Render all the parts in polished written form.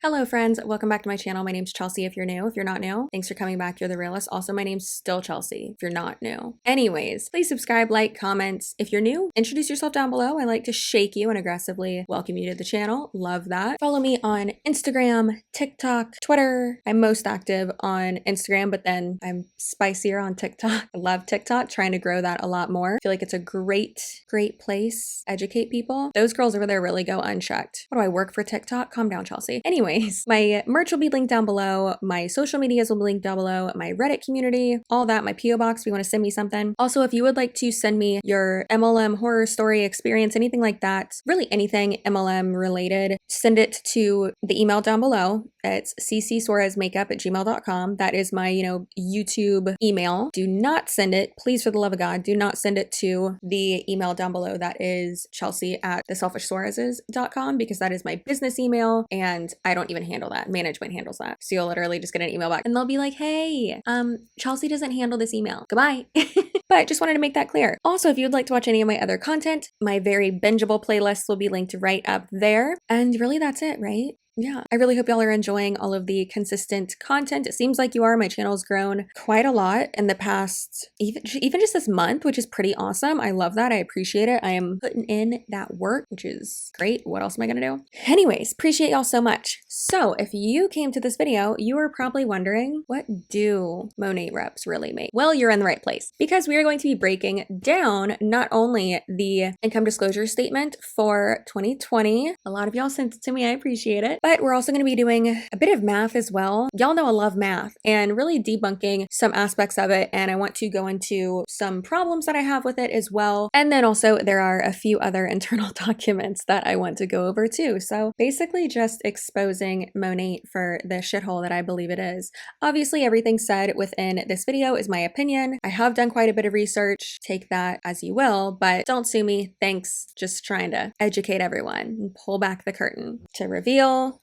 Hello friends, welcome back to my channel. My name's Chelsea if you're new. If you're not new, thanks for coming back. You're the realist. Also, my name's still Chelsea if you're not new. Anyways, please subscribe, like, comment. If you're new, introduce yourself down below. I like to shake you and aggressively welcome you to the channel. Love that. Follow me on Instagram, TikTok, Twitter. I'm most active on Instagram, but then I'm spicier on TikTok. I love TikTok, trying to grow that a lot more. I feel like it's a great place. Educate people. Those girls over there really go unchecked. What do I work for TikTok? Calm down, Chelsea. Anyways, my merch will be linked down below. My social medias will be linked down below. My Reddit community, all that. My PO box if you want to send me something. Also, if you would like to send me your MLM horror story experience, anything like that, really anything MLM related, send it to the email down below. It's CCsuarezmakeup@gmail.com. That is my, YouTube email. Do not send it, please, for the love of God, do not send it to the email down below. That is Chelsea@theselfishsuarezes.com, because that is my business email and I don't even handle that. Management handles that. So you'll literally just get an email back and they'll be like, hey, Chelsea doesn't handle this email. Goodbye. But just wanted to make that clear. Also, if you'd like to watch any of my other content, my very bingeable playlists will be linked right up there. And really that's it, right? Yeah, I really hope y'all are enjoying all of the consistent content. It seems like you are. My channel's grown quite a lot in the past, even just this month, which is pretty awesome. I love that. I appreciate it. I am putting in that work, which is great. What else am I gonna do? Anyways, appreciate y'all so much. So if you came to this video, you were probably wondering, what do Monat reps really make? Well, you're in the right place, because we are going to be breaking down not only the income disclosure statement for 2020. A lot of y'all sent it to me. I appreciate it. But we're also going to be doing a bit of math as well. Y'all know I love math, and really debunking some aspects of it. And I want to go into some problems that I have with it as well. And then also there are a few other internal documents that I want to go over too. So basically just exposing Monat for the shithole that I believe it is. Obviously everything said within this video is my opinion. I have done quite a bit of research. Take that as you will, but don't sue me. Thanks. Just trying to educate everyone and pull back the curtain to reveal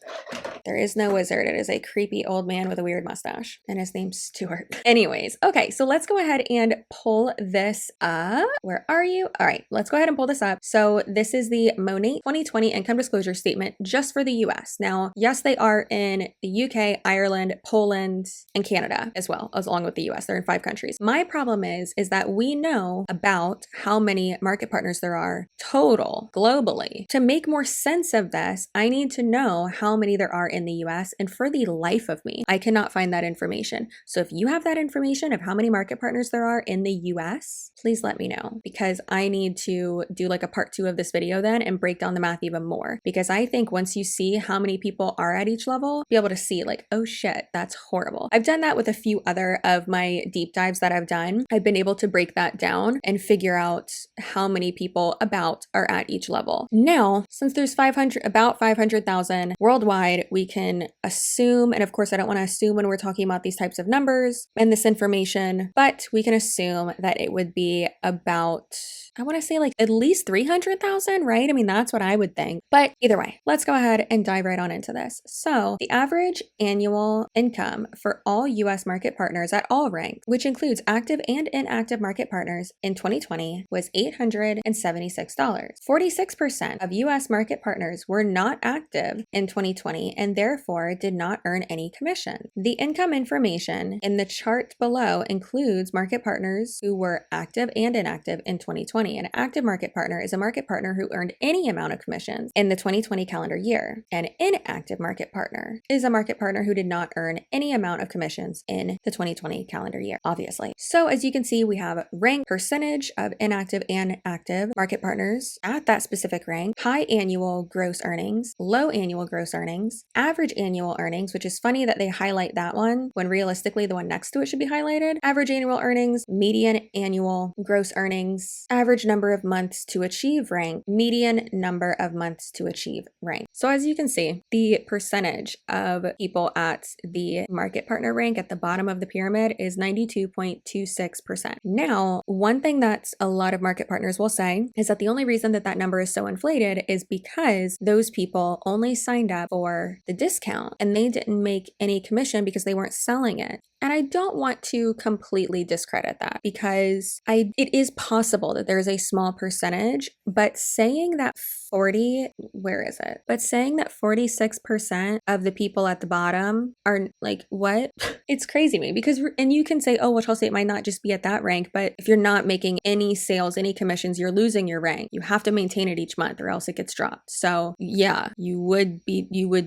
there is no wizard. It is a creepy old man with a weird mustache, and his name's Stuart. Anyways, okay, so let's go ahead and pull this up. Where are you? All right, let's go ahead and pull this up. So this is the Monat 2020 income disclosure statement just for the US. Now, yes, they are in the UK, Ireland, Poland, and Canada as well, as along with the US. They're in 5 countries. My problem is that we know about how many market partners there are total globally. To make more sense of this, I need to know how many there are in the US, and for the life of me, I cannot find that information. So if you have that information of how many market partners there are in the US, please let me know, because I need to do like a part 2 of this video then and break down the math even more, because I think once you see how many people are at each level, be able to see like, oh shit, that's horrible. I've done that with a few other of my deep dives that I've done. I've been able to break that down and figure out how many people about are at each level. Now, since there's about 500,000 worldwide, we can assume, and of course I don't want to assume when we're talking about these types of numbers and this information, but we can assume that it would be about, I want to say like at least 300,000, right? I mean, that's what I would think. But either way, let's go ahead and dive right on into this. So the average annual income for all US market partners at all ranks, which includes active and inactive market partners in 2020, was $876. 46% of US market partners were not active in 2020 and therefore did not earn any commission. The income information in the chart below includes market partners who were active and inactive in 2020. An active market partner is a market partner who earned any amount of commissions in the 2020 calendar year. An inactive market partner is a market partner who did not earn any amount of commissions in the 2020 calendar year, obviously. So as you can see, we have rank percentage of inactive and active market partners at that specific rank, high annual gross earnings, low annual gross earnings, average annual earnings, which is funny that they highlight that one when realistically the one next to it should be highlighted, average annual earnings, median annual gross earnings, average number of months to achieve rank, median number of months to achieve rank. So as you can see, the percentage of people at the market partner rank at the bottom of the pyramid is 92.26%. Now, one thing that a lot of market partners will say is that the only reason that that number is so inflated is because those people only signed up for the discount and they didn't make any commission because they weren't selling it. And I don't want to completely discredit that because it is possible that there's a small percentage, but saying that 46% of the people at the bottom are like, what? It's crazy to me because, and you can say, oh, well, Chelsea, it might not just be at that rank, but if you're not making any sales, any commissions, you're losing your rank. You have to maintain it each month or else it gets dropped. So yeah, you would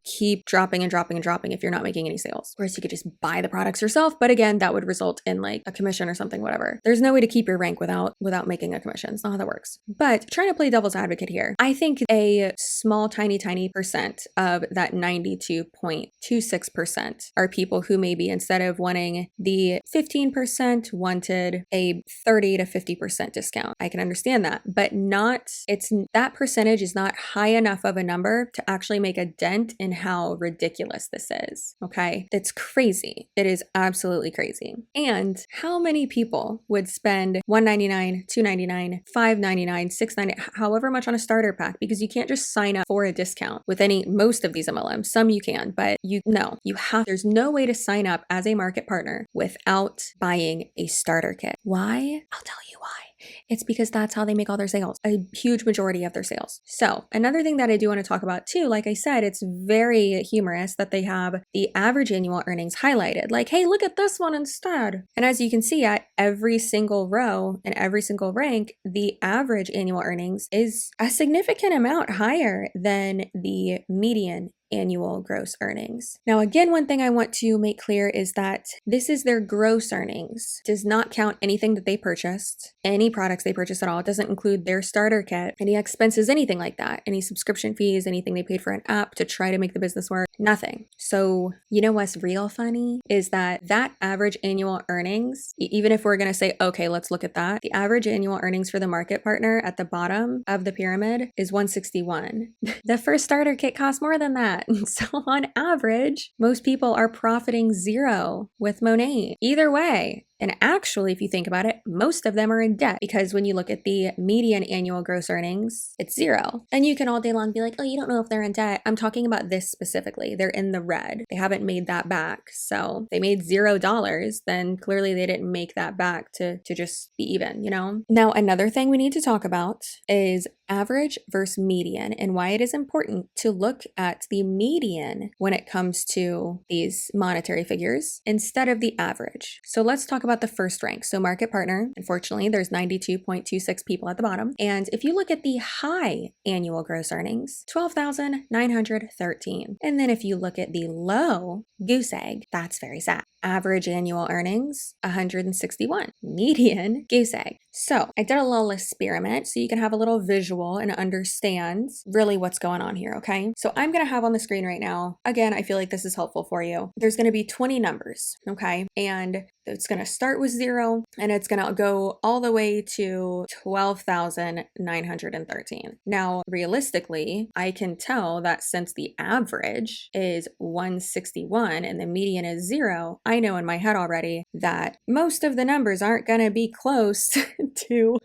keep dropping and dropping and dropping if you're not making any sales. Whereas you could just buy the products yourself. But again, that would result in like a commission or something, whatever. There's no way to keep your rank without making a commission. It's not how that works. But trying to play devil's advocate here, I think a small, tiny percent of that 92.26% are people who maybe instead of wanting the 15% wanted a 30 to 50% discount. I can understand that, but that percentage is not high enough of a number to actually make a dent in how ridiculous this is. Okay. It's crazy. It is absolutely crazy. And how many people would spend $199, $299, $599, $699, however much on a starter pack? Because you can't just sign up for a discount with most of these MLMs. Some you can, but there's no way to sign up as a market partner without buying a starter kit. Why? I'll tell you why. It's because that's how they make all their sales, a huge majority of their sales. So another thing that I do want to talk about too, like I said, it's very humorous that they have the average annual earnings highlighted. Like, hey, look at this one instead. And as you can see at every single row and every single rank, the average annual earnings is a significant amount higher than the median annual gross earnings. Now, again, one thing I want to make clear is that this is their gross earnings. It does not count anything that they purchased, any products they purchased at all. It doesn't include their starter kit, any expenses, anything like that, any subscription fees, anything they paid for an app to try to make the business work, nothing. So, you know what's real funny is that average annual earnings, even if we're going to say, okay, let's look at that, the average annual earnings for the market partner at the bottom of the pyramid is 161. The first starter kit costs more than that. So on average, most people are profiting zero with Monat. Either way. And actually, if you think about it, most of them are in debt because when you look at the median annual gross earnings, it's zero. And you can all day long be like, oh, you don't know if they're in debt. I'm talking about this specifically. They're in the red. They haven't made that back. So they made $0. Then clearly they didn't make that back to just be even, you know? Now, another thing we need to talk about is average versus median and why it is important to look at the median when it comes to these monetary figures instead of the average. So let's talk about the first rank. So market partner, unfortunately, there's 92.26 people at the bottom. And if you look at the high annual gross earnings, 12,913. And then if you look at the low goose egg, that's very sad. Average annual earnings, 161. Median goose egg. So I did a little experiment so you can have a little visual and understand really what's going on here, okay? So I'm going to have on the screen right now, again, I feel like this is helpful for you. There's going to be 20 numbers, okay? And it's going to start with 0 and it's going to go all the way to 12,913. Now, realistically, I can tell that since the average is 161 and the median is 0, I know in my head already that most of the numbers aren't going to be close to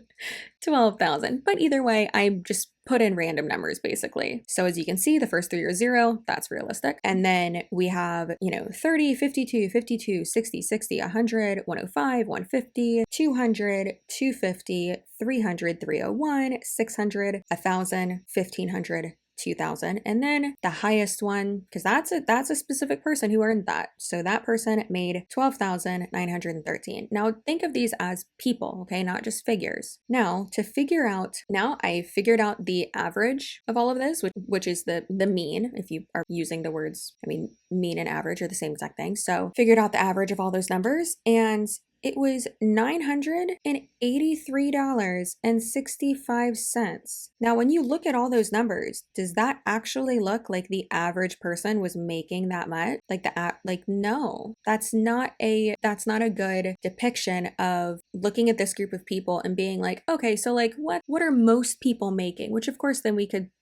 12,000. But either way, I just put in random numbers basically. So as you can see, the first 3 are 0. That's realistic. And then we have, 30, 52, 52, 60, 60, 100, 105, 150, 200, 250, 300, 301, 600, 1,000, 1,500, 2,000, and then the highest one, because that's a specific person who earned that. So that person made 12,913. Now think of these as people, okay, not just figures. Now I figured out the average of all of this, which is the mean. If you are using the words, mean and average are the same exact thing. So figured out the average of all those numbers, and it was $983.65. Now, when you look at all those numbers, does that actually look like the average person was making that much? No, that's not a good depiction of looking at this group of people and being like, okay, so like what are most people making? Which of course then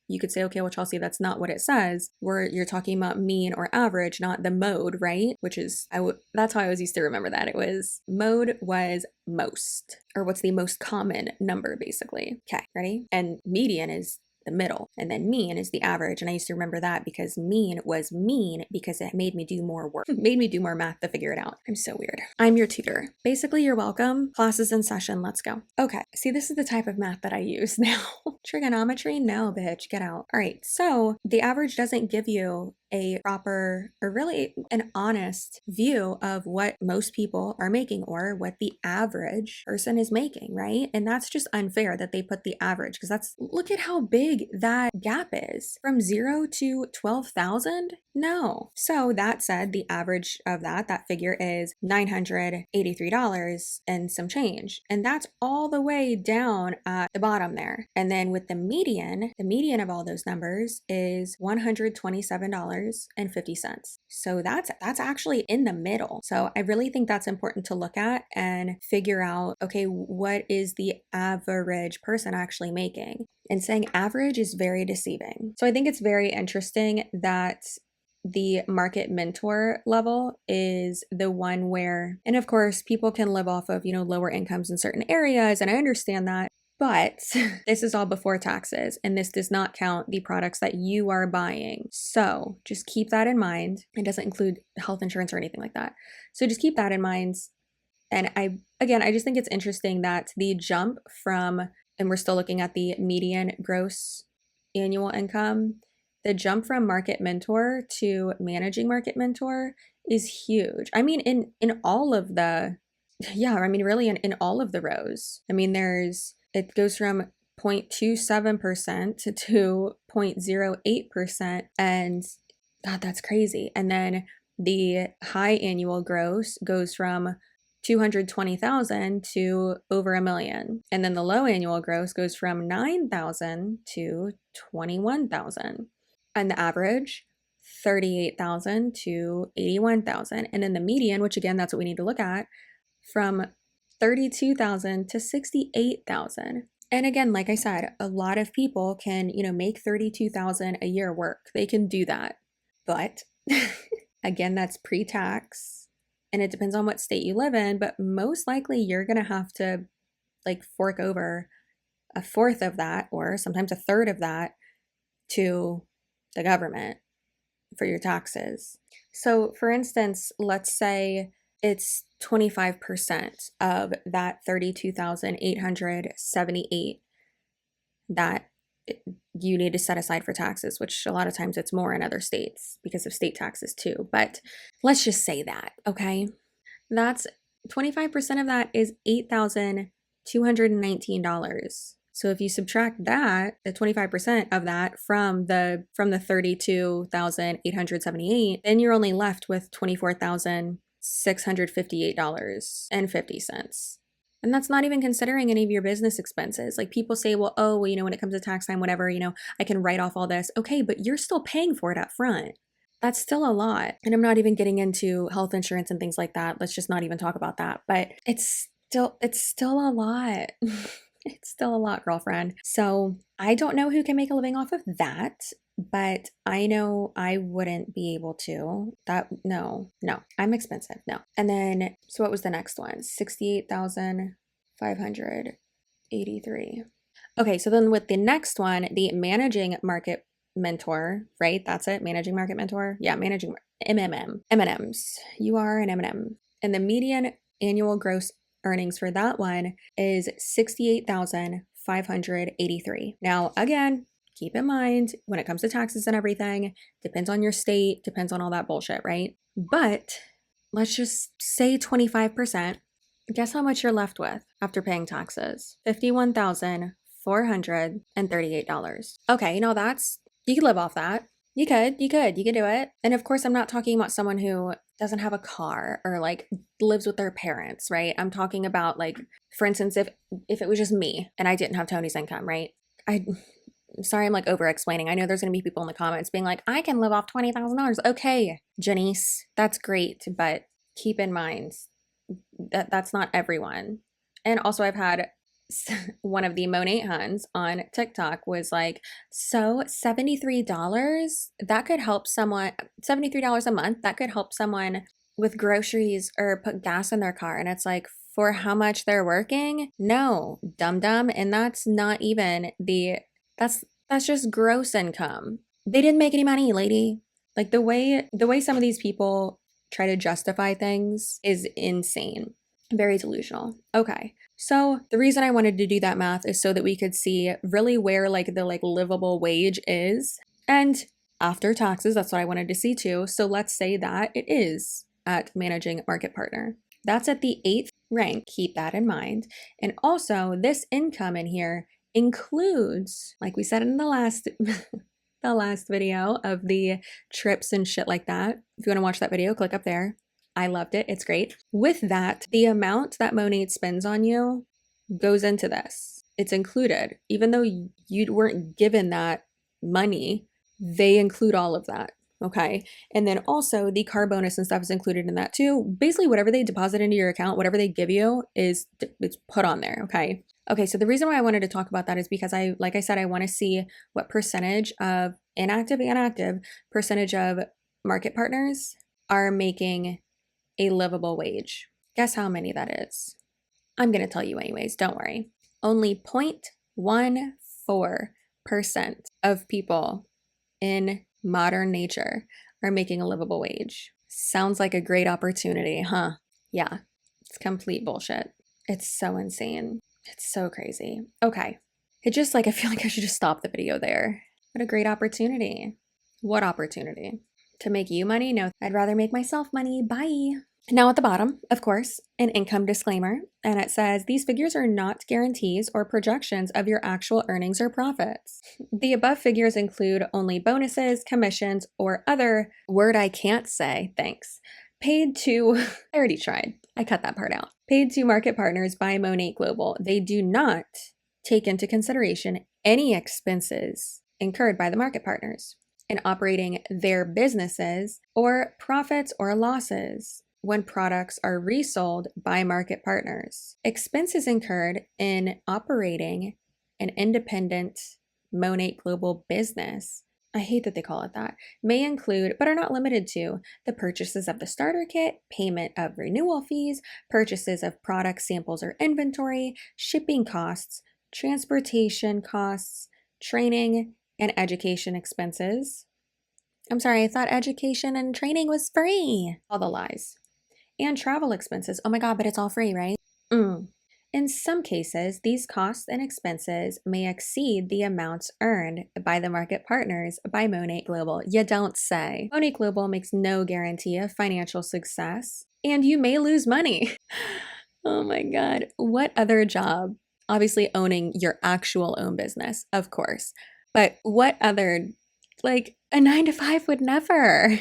you could say, okay, well, Chelsea, that's not what it says. You're talking about mean or average, not the mode, right? Which is, that's how I always used to remember that. It was, mode was most, or what's the most common number, basically. Okay, ready? And median is the middle. And then mean is the average. And I used to remember that because mean was mean because it made me do more work, made me do more math to figure it out. I'm so weird. I'm your tutor. Basically, you're welcome. Class is in session. Let's go. Okay. See, this is the type of math that I use now. Trigonometry? No, bitch. Get out. All right. So the average doesn't give you a proper or really an honest view of what most people are making or what the average person is making, right? And that's just unfair that they put the average because look at how big that gap is from 0 to 12,000. No. So that said, the average of that figure is $983 and some change. And that's all the way down at the bottom there. And then with the median of all those numbers is $127.50. So that's actually in the middle. So I really think that's important to look at and figure out, okay, what is the average person actually making? And saying average is very deceiving. So I think it's very interesting that the market mentor level is the one where, and of course, people can live off of, lower incomes in certain areas. And I understand that. But this is all before taxes, and this does not count the products that you are buying. So just keep that in mind. It doesn't include health insurance or anything like that. So just keep that in mind. And I just think it's interesting that the jump from, and we're still looking at the median gross annual income, the jump from market mentor to managing market mentor is huge. I mean, in all of the, really in all of the rows. I mean, it goes from 0.27% to 0.08%. And God, that's crazy. And then the high annual gross goes from 220,000 to over $1 million. And then the low annual gross goes from 9,000 to 21,000. And the average, 38,000 to 81,000. And then the median, which again, that's what we need to look at, from 32,000 to 68,000. And again, like I said, a lot of people can, make 32,000 a year work. They can do that. But again, that's pre-tax. And it depends on what state you live in, but most likely you're going to have to fork over a fourth of that or sometimes a third of that to the government for your taxes. So for instance, let's say it's 25% of that 32,878 that you need to set aside for taxes, which a lot of times it's more in other states because of state taxes too. But let's just say that, okay? That's 25% of that is $8,219. So if you subtract that, the 25% of that from the 32,878, then you're only left with $24,658.50. And that's not even considering any of your business expenses. Like people say, well, when it comes to tax time, whatever, I can write off all this. Okay, but you're still paying for it up front. That's still a lot. And I'm not even getting into health insurance and things like that. Let's just not even talk about that. But it's still a lot. It's still a lot, girlfriend. So I don't know who can make a living off of that, but I know I wouldn't be able to. No, I'm expensive. No. And then, so what was the next one? 68,583. Okay, so then with the next one, the managing market mentor, right? That's it. Managing market mentor. Yeah, managing M&Ms. You are an M&M. And the median annual gross earnings for that one is $68,583. Now, again, keep in mind when it comes to taxes and everything, depends on your state, depends on all that bullshit, right? But let's just say 25%. Guess how much you're left with after paying taxes? $51,438. Okay, you could live off that. You could do it. And of course, I'm not talking about someone who doesn't have a car or lives with their parents, right? I'm talking about for instance, if it was just me and I didn't have Tony's income, right? I'm sorry, I'm over explaining. I know there's going to be people in the comments being like, I can live off $20,000. Okay, Janice, that's great. But keep in mind that that's not everyone. And also I've had one of the Monat Huns on TikTok was like, so $73, that could help someone, $73 a month, that could help someone with groceries or put gas in their car. And it's like, for how much they're working? No, dum-dum. And that's not even That's just gross income. They didn't make any money, lady. Like the way some of these people try to justify things is insane. Very delusional. Okay. So the reason I wanted to do that math is so that we could see really where like the livable wage is. And after taxes, that's what I wanted to see too. So let's say that it is at managing market partner. That's at the 8th rank. Keep that in mind. And also this income in here includes, like we said in the last the last video of the trips and shit like that. If you want to watch that video, click up there. I loved it. It's great. With that, the amount that Monat spends on you goes into this. It's included. Even though you weren't given that money, they include all of that. Okay. And then also the car bonus and stuff is included in that too. Basically, whatever they deposit into your account, whatever they give you it's put on there. Okay. Okay. So the reason why I wanted to talk about that is because like I said, I want to see what percentage of inactive percentage of market partners are making a livable wage. Guess how many that is? I'm going to tell you anyways. Don't worry. Only 0.14% of people in modern nature are making a livable wage. Sounds like a great opportunity, huh? Yeah, it's complete bullshit. It's so insane. It's so crazy. Okay. It just I feel like I should just stop the video there. What a great opportunity. What opportunity? To make you money? No, I'd rather make myself money. Bye. Now at the bottom, of course, an income disclaimer, and it says these figures are not guarantees or projections of your actual earnings or profits. The above figures include only bonuses, commissions, or other word I can't say, thanks, paid to, I already tried, I cut that part out, paid to market partners by Monat Global. They do not take into consideration any expenses incurred by the market partners in operating their businesses or profits or losses when products are resold by market partners. Expenses incurred in operating an independent Monat Global business, I hate that they call it that, may include, but are not limited to, the purchases of the starter kit, payment of renewal fees, purchases of product samples or inventory, shipping costs, transportation costs, training and education expenses. I'm sorry, I thought education and training was free. All the lies. And travel expenses. Oh my God, but it's all free, right? In some cases, these costs and expenses may exceed the amounts earned by the market partners by Monat Global. You don't say. Monat Global makes no guarantee of financial success, and you may lose money. Oh my God. What other job? Obviously, owning your actual own business, of course. But what other, a 9-to-5 would never.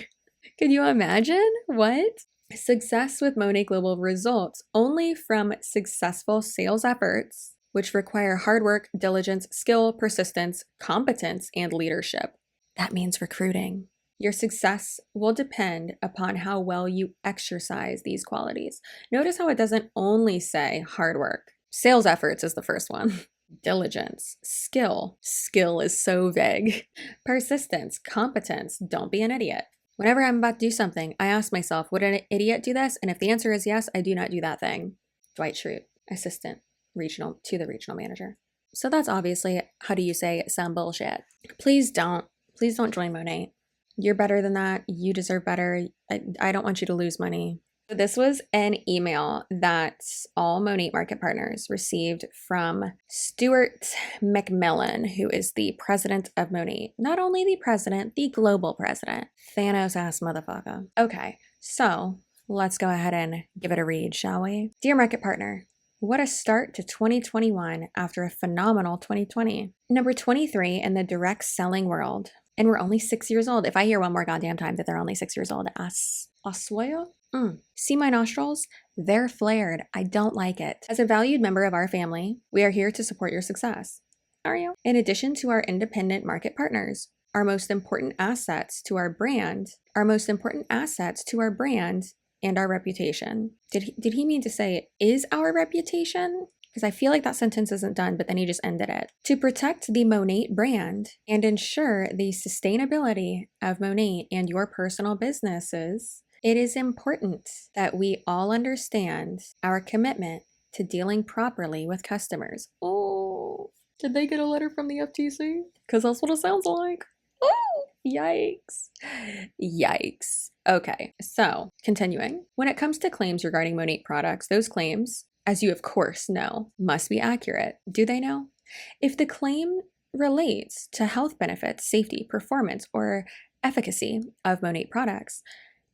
Could you imagine? What? Success with Monat Global results only from successful sales efforts, which require hard work, diligence, skill, persistence, competence, and leadership. That means recruiting. Your success will depend upon how well you exercise these qualities. Notice how it doesn't only say hard work. Sales efforts is the first one. Diligence, skill. Skill is so vague. Persistence, competence. Don't be an idiot. Whenever I'm about to do something, I ask myself, would an idiot do this? And if the answer is yes, I do not do that thing. Dwight Schrute, assistant to the regional manager. So that's obviously, how do you say, some bullshit. Please don't join Monat. You're better than that. You deserve better. I don't want you to lose money. So this was an email that all Monat market partners received from Stuart McMillan, who is the president of Monat. Not only the president, the global president. Thanos ass motherfucker. Okay, so let's go ahead and give it a read, shall we? Dear market partner, what a start to 2021 after a phenomenal 2020. Number 23 in the direct selling world. And we're only 6 years old. If I hear one more goddamn time that they're only 6 years old, Oswego? See my nostrils? They're flared. I don't like it. As a valued member of our family, we are here to support your success. Are you? In addition to our independent market partners, our most important assets to our brand and our reputation. Did he mean to say is our reputation? Because I feel like that sentence isn't done, but then he just ended it. To protect the Monat brand and ensure the sustainability of Monat and your personal businesses, it is important that we all understand our commitment to dealing properly with customers. Oh, Did they get a letter from the FTC? Because that's what it sounds like. Oh, yikes. Yikes. Okay, so continuing. When it comes to claims regarding Monat products, those claims, as you of course know, must be accurate. Do they know? If the claim relates to health benefits, safety, performance, or efficacy of Monat products,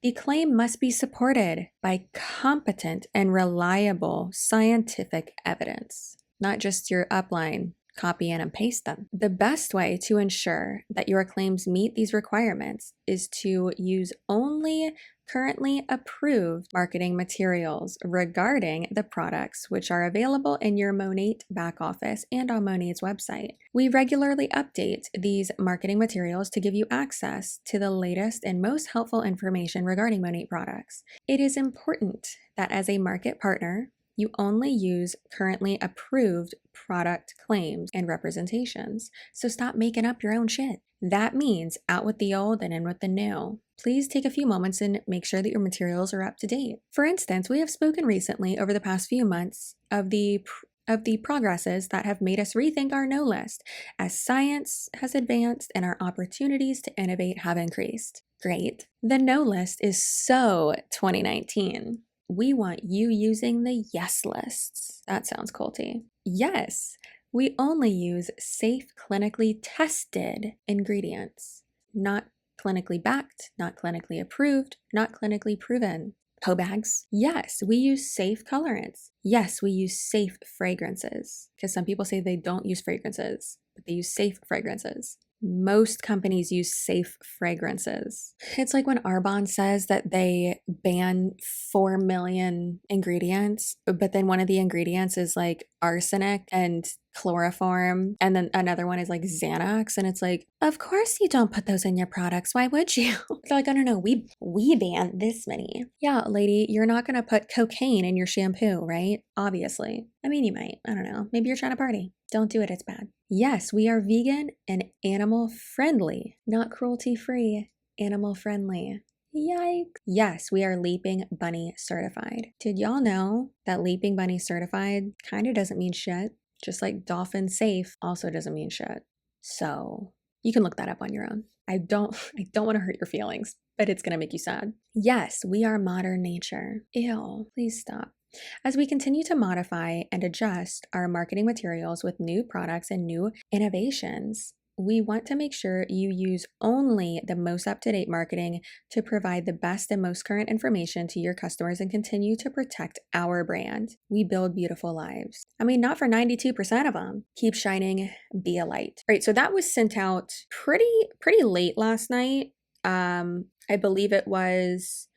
the claim must be supported by competent and reliable scientific evidence, not just your upline, copy in and paste them. The best way to ensure that your claims meet these requirements is to use only currently approved marketing materials regarding the products which are available in your Monat back office and on Monat's website. We regularly update these marketing materials to give you access to the latest and most helpful information regarding Monat products. It is important that as a market partner, you only use currently approved product claims and representations. So stop making up your own shit. That means out with the old and in with the new. Please take a few moments and make sure that your materials are up to date. For instance, we have spoken recently over the past few months of the progresses that have made us rethink our no list as science has advanced and our opportunities to innovate have increased. Great. The no list is so 2019. We want you using the yes lists. That sounds culty. Yes, we only use safe, clinically tested ingredients, not clinically backed, not clinically approved, not clinically proven. Hoe bags. Yes, we use safe colorants. Yes, we use safe fragrances. Because some people say they don't use fragrances, but they use safe fragrances. Most companies use safe fragrances. It's like when Arbonne says that they ban 4 million ingredients, but then one of the ingredients is like arsenic and chloroform, and then another one is like Xanax, and it's like, of course you don't put those in your products. Why would you? They're like, oh no, we banned this many. Yeah, lady, you're not gonna put cocaine in your shampoo, right? Obviously. I mean, you might. I don't know. Maybe you're trying to party. Don't do it. It's bad. Yes, we are vegan and animal friendly, not cruelty free, animal friendly. Yikes. Yes, we are Leaping Bunny certified. Did y'all know that Leaping Bunny certified kind of doesn't mean shit? Just like dolphin safe also doesn't mean shit. So you can look that up on your own. I don't want to hurt your feelings, but it's going to make you sad. Yes, we are modern nature. Ew, please stop. As we continue to modify and adjust our marketing materials with new products and new innovations, we want to make sure you use only the most up-to-date marketing to provide the best and most current information to your customers and continue to protect our brand. We build beautiful lives. I mean, not for 92% of them. Keep shining, be a light. All right, so that was sent out pretty late last night. I believe it was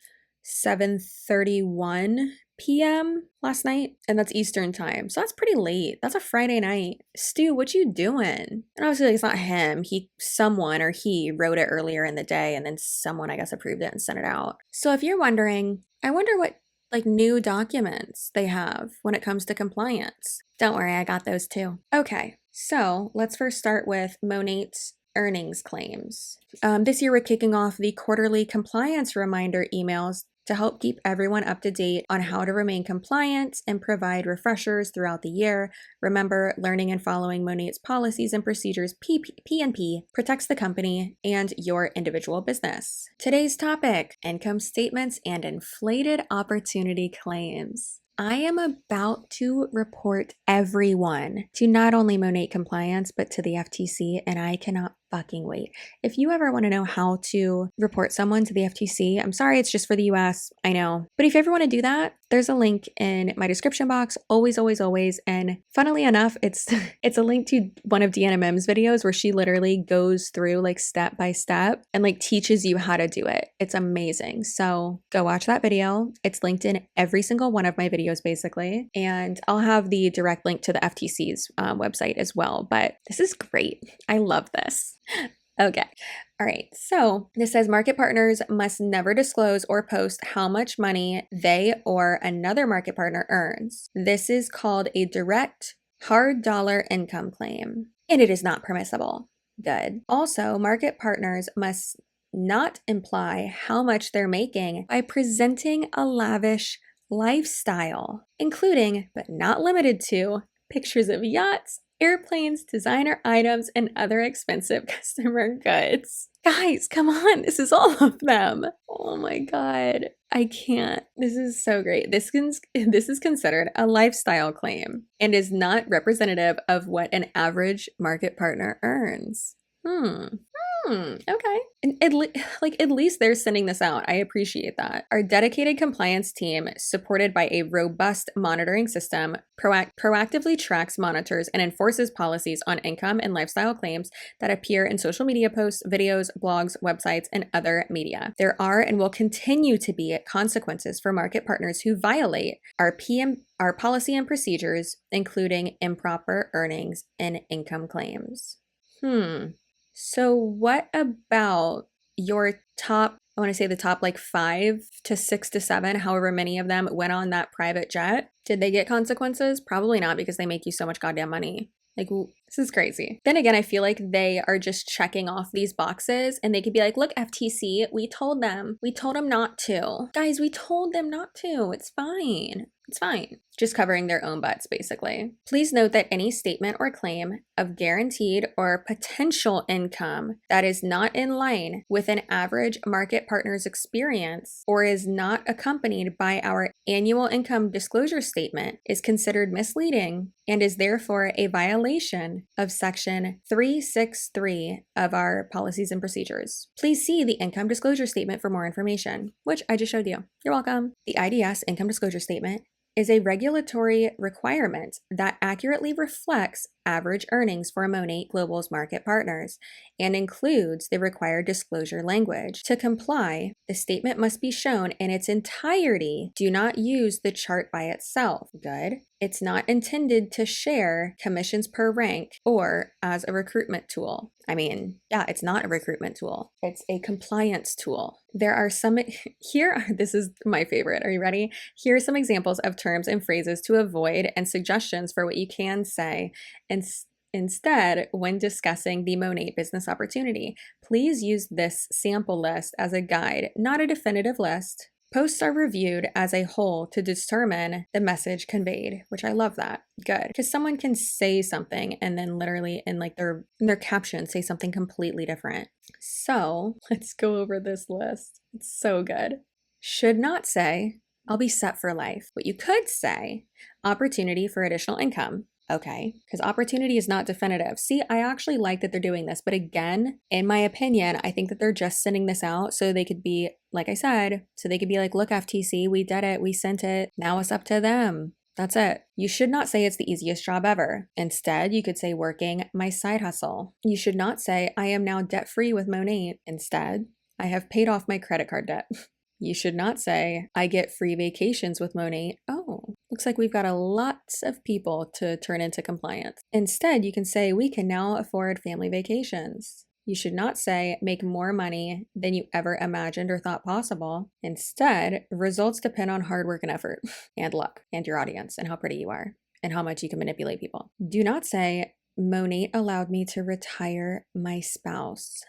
7:31 p.m. last night, and that's Eastern time. So that's pretty late. That's a Friday night. Stu, what you doing? And obviously it's not him. Someone wrote it earlier in the day, and then someone, I guess, approved it and sent it out. So if you're wondering, I wonder what like new documents they have when it comes to compliance. Don't worry, I got those too. Okay, so let's first start with Monat's earnings claims. This year we're kicking off the quarterly compliance reminder emails to help keep everyone up to date on how to remain compliant and provide refreshers throughout the year. Remember, learning and following Monat's policies and procedures, P&P, protects the company and your individual business. Today's topic, income statements and inflated opportunity claims. I am about to report everyone to not only Monat compliance, but to the FTC, and I cannot fucking wait. If you ever want to know how to report someone to the FTC, I'm sorry, it's just for the US, I know. But if you ever want to do that, there's a link in my description box, always. And funnily enough, it's a link to one of Deanna Mims' videos where she literally goes through like step by step and like teaches you how to do it. It's amazing. So go watch that video. It's linked in every single one of my videos basically. And I'll have the direct link to the FTC's website as well. But this is great. I love this. Okay. All right. So this says market partners must never disclose or post how much money they or another market partner earns. This is called a direct hard dollar income claim, and it is not permissible. Good. Also, market partners must not imply how much they're making by presenting a lavish lifestyle, including, but not limited to, pictures of yachts airplanes, designer items, and other expensive customer goods. Guys, come on. This is all of them. Oh my God. I can't. This is so great. This is considered a lifestyle claim and is not representative of what an average market partner earns. Okay. And at least they're sending this out. I appreciate that. Our dedicated compliance team, supported by a robust monitoring system, proactively tracks, monitors, and enforces policies on income and lifestyle claims that appear in social media posts, videos, blogs, websites, and other media. There are and will continue to be consequences for market partners who violate our policy and procedures, including improper earnings and income claims. So what about your top, I want to say the top like 5 to 6 to 7, however many of them went on that private jet? Did they get consequences? Probably not, because they make you so much goddamn money. Like, this is crazy. Then again, I feel like they are just checking off these boxes and they could be like, look, FTC, we told them not to. Guys, we told them not to. It's fine. It's fine. Just covering their own butts, basically. Please note that any statement or claim of guaranteed or potential income that is not in line with an average market partner's experience or is not accompanied by our annual income disclosure statement is considered misleading and is therefore a violation of Section 363 of our policies and procedures. Please see the income disclosure statement for more information, which I just showed you. You're welcome. The IDS income disclosure statement is a regulatory requirement that accurately reflects average earnings for Monat Global's market partners and includes the required disclosure language. To comply, the statement must be shown in its entirety. Do not use the chart by itself. Good. It's not intended to share commissions per rank or as a recruitment tool. I mean, yeah, it's not a recruitment tool. It's a compliance tool. There are some, this is my favorite. Are you ready? Here are some examples of terms and phrases to avoid and suggestions for what you can say instead when discussing the Monat business opportunity. Please use this sample list as a guide, not a definitive list. Posts are reviewed as a whole to determine the message conveyed, which I love that. Good. Because someone can say something and then literally in their caption say something completely different. So let's go over this list. It's so good. Should not say, I'll be set for life. What you could say, opportunity for additional income. Okay, because opportunity is not definitive. See, I actually like that they're doing this. But again, in my opinion, I think that they're just sending this out so they could be, like I said, so they could be like, look, FTC, we did it. We sent it. Now it's up to them. That's it. You should not say it's the easiest job ever. Instead, you could say working my side hustle. You should not say I am now debt-free with Monat. Instead, I have paid off my credit card debt. You should not say, I get free vacations with Monat. Oh, looks like we've got a lot of people to turn into compliance. Instead, you can say, we can now afford family vacations. You should not say, make more money than you ever imagined or thought possible. Instead, results depend on hard work and effort and luck and your audience and how pretty you are and how much you can manipulate people. Do not say, Monat allowed me to retire my spouse.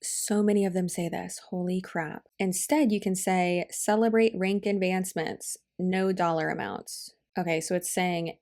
So many of them say this. Holy crap. Instead, you can say, celebrate rank advancements, no dollar amounts. Okay, so it's saying,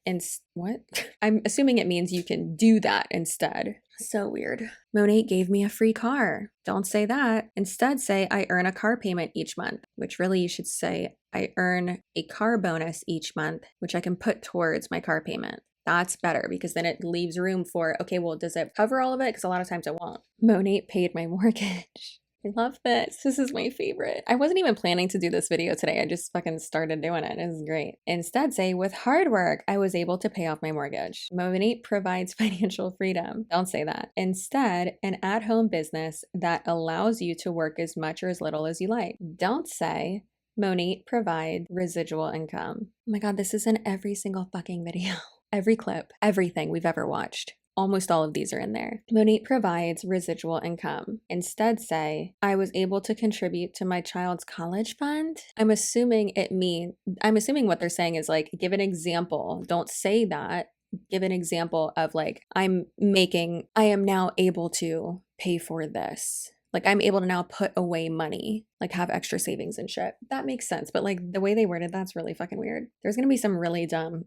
what? I'm assuming it means you can do that instead. So weird. Monat gave me a free car. Don't say that. Instead, say, I earn a car payment each month, which really you should say, I earn a car bonus each month, which I can put towards my car payment. That's better because then it leaves room for, okay, well, does it cover all of it? Because a lot of times it won't. Monat paid my mortgage. I love this. This is my favorite. I wasn't even planning to do this video today. I just fucking started doing it. It is great. Instead, say, with hard work, I was able to pay off my mortgage. Monat provides financial freedom. Don't say that. Instead, an at-home business that allows you to work as much or as little as you like. Don't say, Monat provides residual income. Oh my God, this is in every single fucking video. Every clip, everything we've ever watched. Almost all of these are in there. Monat provides residual income. Instead say, I was able to contribute to my child's college fund. I'm assuming what they're saying is like, give an example. Don't say that. Give an example of like, I am now able to pay for this. Like I'm able to now put away money, like have extra savings and shit. That makes sense. But like the way they worded, that's really fucking weird. There's going to be some really dumb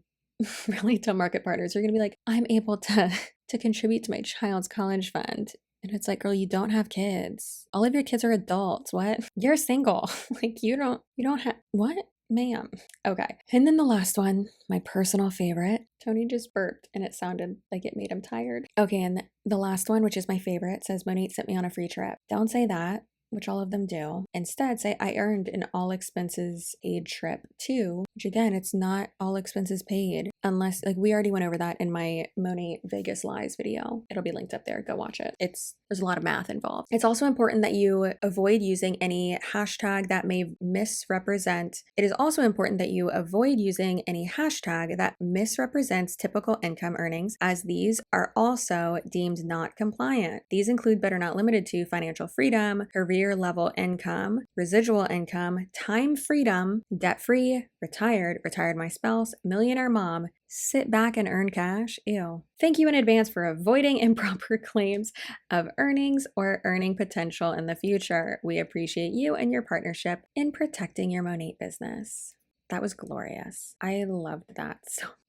market partners. You're going to be like, I'm able to to contribute to my child's college fund. And it's like, girl, you don't have kids. All of your kids are adults. What? You're single. Like you don't have, what? Ma'am. Okay. And then the last one, my personal favorite. Tony just burped and it sounded like it made him tired. Okay. And the last one, which is my favorite, says Monat sent me on a free trip. Don't say that, which all of them do. Instead, say I earned an all expenses paid trip too, which again, it's not all expenses paid unless, like, we already went over that in my Monat Vegas Lies video. It'll be linked up there. Go watch it. There's a lot of math involved. It's also important that you avoid using any hashtag that may misrepresent. It is also important that you avoid using any hashtag that misrepresents typical income earnings, as these are also deemed not compliant. These include but are not limited to financial freedom, career level income, residual income, time freedom, debt-free, retired my spouse, millionaire mom, sit back and earn cash. Ew. Thank you in advance for avoiding improper claims of earnings or earning potential in the future. We appreciate you and your partnership in protecting your Monat business. That was glorious. I loved that.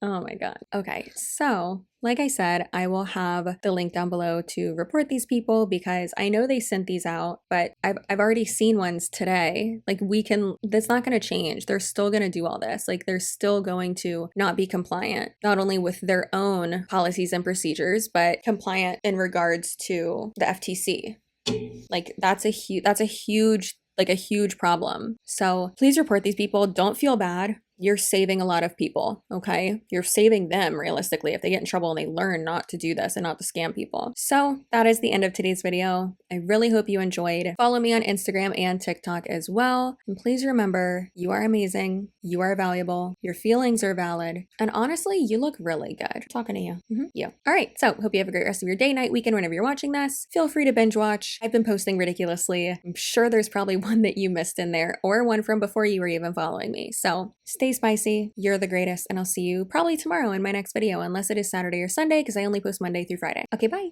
Oh my God. Okay. So like I said, I will have the link down below to report these people because I know they sent these out, but I've already seen ones today. Like that's not going to change. They're still going to do all this. Like they're still going to not be compliant, not only with their own policies and procedures, but compliant in regards to the FTC. Like that's a huge problem. So please report these people. Don't feel bad. You're saving a lot of people, okay? You're saving them realistically if they get in trouble and they learn not to do this and not to scam people. So that is the end of today's video. I really hope you enjoyed. Follow me on Instagram and TikTok as well. And please remember, you are amazing. You are valuable. Your feelings are valid. And honestly, you look really good. Talking to you. You. All right. So hope you have a great rest of your day, night, weekend, whenever you're watching this. Feel free to binge watch. I've been posting ridiculously. I'm sure there's probably one that you missed in there or one from before you were even following me. So stay spicy. You're the greatest. And I'll see you probably tomorrow in my next video, unless it is Saturday or Sunday, because I only post Monday through Friday. Okay, bye.